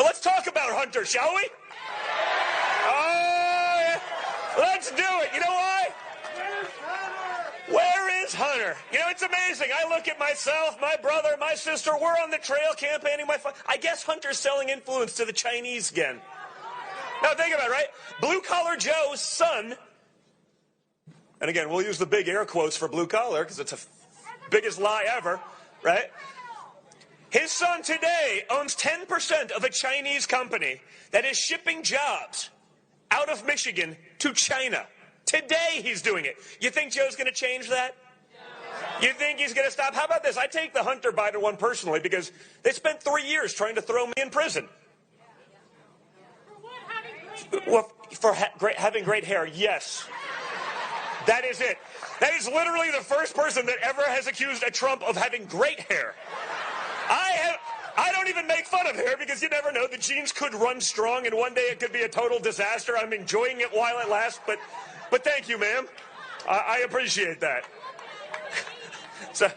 Well, let's talk about Hunter, shall we? Oh, yeah. Let's do it. You know why? Where is Hunter? You know, it's amazing. I look at myself, my brother, my sister. We're on the trail campaigning. I guess Hunter's selling influence to the Chinese again. Now, think about it, right? Blue Collar Joe's son, and again, we'll use the big air quotes for blue collar because it's the biggest lie ever, right? His son today owns 10% of a Chinese company that is shipping jobs out of Michigan to China. Today he's doing it. You think Joe's going to change that? You think he's going to stop? How about this? I take the Hunter Biden one personally because they spent 3 years trying to throw me in prison. Well, for having great hair, yes. That is it. That is literally the first person that ever has accused a Trump of having great hair. I don't even make fun of hair because you never know. The genes could run strong and one day it could be a total disaster. I'm enjoying it while it lasts, but thank you, ma'am. I appreciate that. I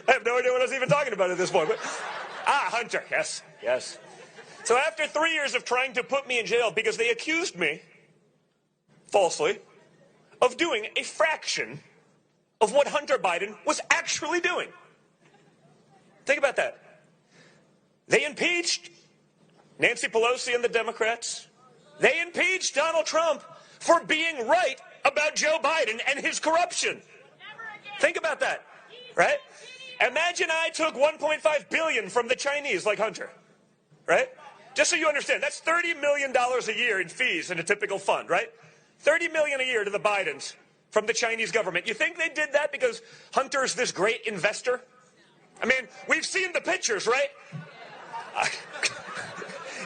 have no idea what I was even talking about at this point. But, Hunter, yes. So after 3 years of trying to put me in jail because they accused me, falsely, of doing a fraction of what Hunter Biden was actually doing. Think about that. They impeached Nancy Pelosi and the Democrats. They impeached Donald Trump for being right about Joe Biden and his corruption. Think about that, right? Imagine I took $1.5 billion from the Chinese like Hunter, right? Just so you understand, that's $30 million a year in fees in a typical fund, right? $30 million a year to the Bidens from the Chinese government. You think they did that because Hunter's this great investor? I mean, we've seen the pictures, right?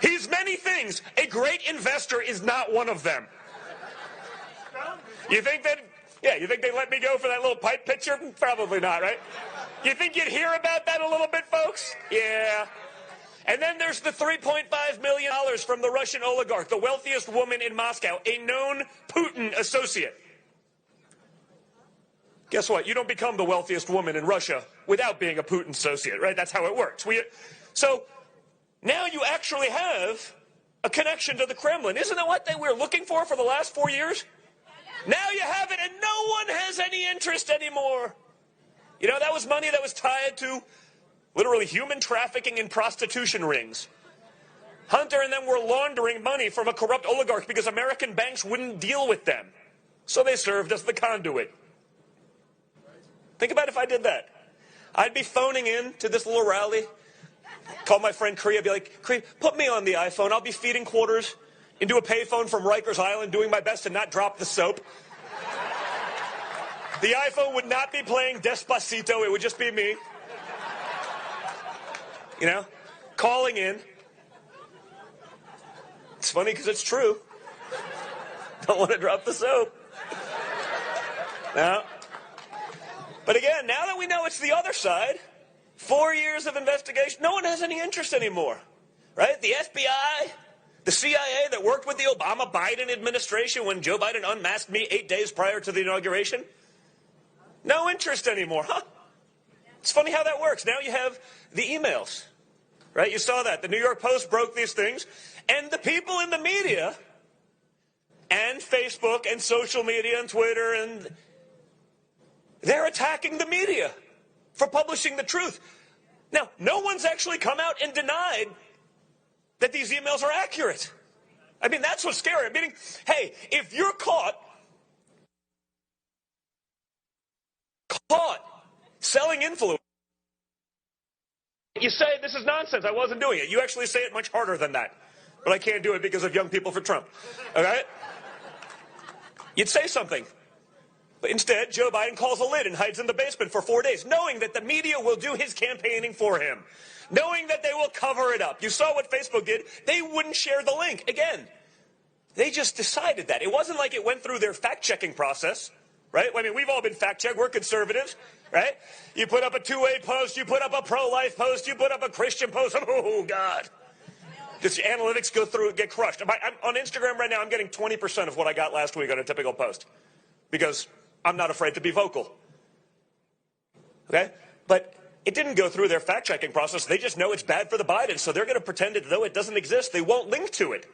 He's many things. A great investor is not one of them. You think they let me go for that little pipe picture? Probably not, right? You think you'd hear about that a little bit, folks? Yeah. And then there's the $3.5 million from the Russian oligarch, the wealthiest woman in Moscow, a known Putin associate. Guess what? You don't become the wealthiest woman in Russia without being a Putin associate, right? That's how it works. So now you actually have a connection to the Kremlin. Isn't that what they were looking for the last 4 years? Now you have it, and no one has any interest anymore. You know, that was money that was tied to literally human trafficking and prostitution rings. Hunter and them were laundering money from a corrupt oligarch because American banks wouldn't deal with them. So they served as the conduit. Think about if I did that. I'd be phoning in to this little rally, call my friend Cree, I'd be like, Cree, put me on the iPhone. I'll be feeding quarters into a payphone from Rikers Island, doing my best to not drop the soap. The iPhone would not be playing Despacito. It would just be me. You know, calling in. It's funny because it's true. Don't want to drop the soap. No. But again, now that we know it's the other side, 4 years of investigation, no one has any interest anymore, right? The FBI, the CIA that worked with the Obama-Biden administration when Joe Biden unmasked me 8 days prior to the inauguration, no interest anymore, huh? It's funny how that works. Now you have the emails, right? You saw that. The New York Post broke these things, and the people in the media and Facebook and social media and Twitter, and they're attacking the media for publishing the truth. Now, no one's actually come out and denied that these emails are accurate. I mean, that's what's scary. Meaning, hey, if you're caught selling influence, you say, this is nonsense, I wasn't doing it. You actually say it much harder than that. But I can't do it because of Young People for Trump. Okay? You'd say something. But instead, Joe Biden calls a lid and hides in the basement for 4 days, knowing that the media will do his campaigning for him, knowing that they will cover it up. You saw what Facebook did. They wouldn't share the link. Again, they just decided that. It wasn't like it went through their fact-checking process, right? I mean, we've all been fact-checked. We're conservatives, right? You put up a two-way post. You put up a pro-life post. You put up a Christian post. Oh, God. Just analytics go through and get crushed. I'm on Instagram right now, I'm getting 20% of what I got last week on a typical post because I'm not afraid to be vocal. Okay? But it didn't go through their fact-checking process. They just know it's bad for the Bidens, so they're going to pretend as though it doesn't exist. They won't link to it.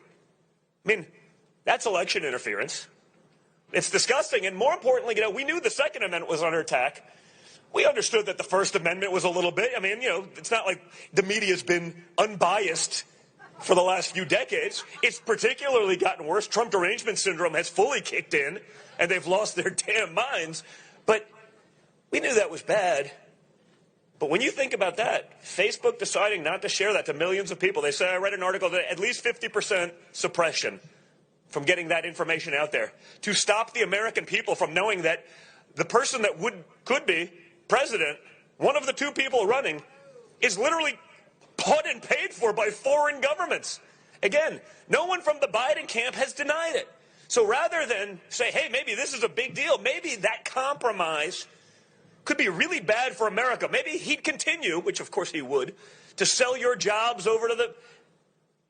I mean, that's election interference. It's disgusting. And more importantly, we knew the Second Amendment was under attack. We understood that the First Amendment was a little bit. I mean, it's not like the media's been unbiased for the last few decades. It's particularly gotten worse. Trump derangement syndrome has fully kicked in, and they've lost their damn minds. But we knew that was bad. But when you think about that, Facebook deciding not to share that to millions of people, they say, I read an article that at least 50% suppression from getting that information out there, to stop the American people from knowing that the person that could be president, one of the two people running, is literally bought and paid for by foreign governments. Again, no one from the Biden camp has denied it. So rather than say, hey, maybe this is a big deal, maybe that compromise could be really bad for America. Maybe he'd continue, which of course he would, to sell your jobs over to the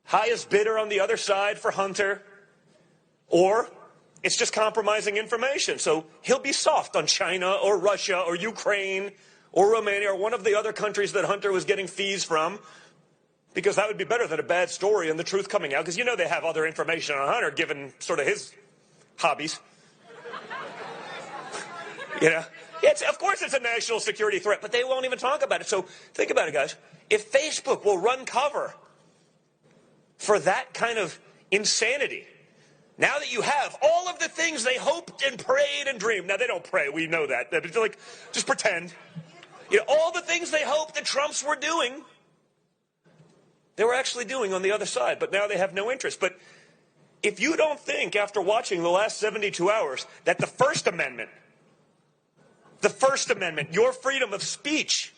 highest bidder on the other side for Hunter. Or it's just compromising information. So he'll be soft on China or Russia or Ukraine or Romania or one of the other countries that Hunter was getting fees from, because that would be better than a bad story and the truth coming out, because they have other information on Hunter given sort of his hobbies. Of course it's a national security threat, but they won't even talk about it. So think about it, guys. If Facebook will run cover for that kind of insanity, now that you have all of the things they hoped and prayed and dreamed. Now, they don't pray. We know that. They're like, just pretend. All the things they hoped the Trumps were doing, they were actually doing on the other side. But now they have no interest. But if you don't think, after watching the last 72 hours, that the First Amendment, your freedom of speech,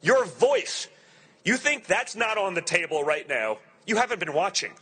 your voice, you think that's not on the table right now, you haven't been watching.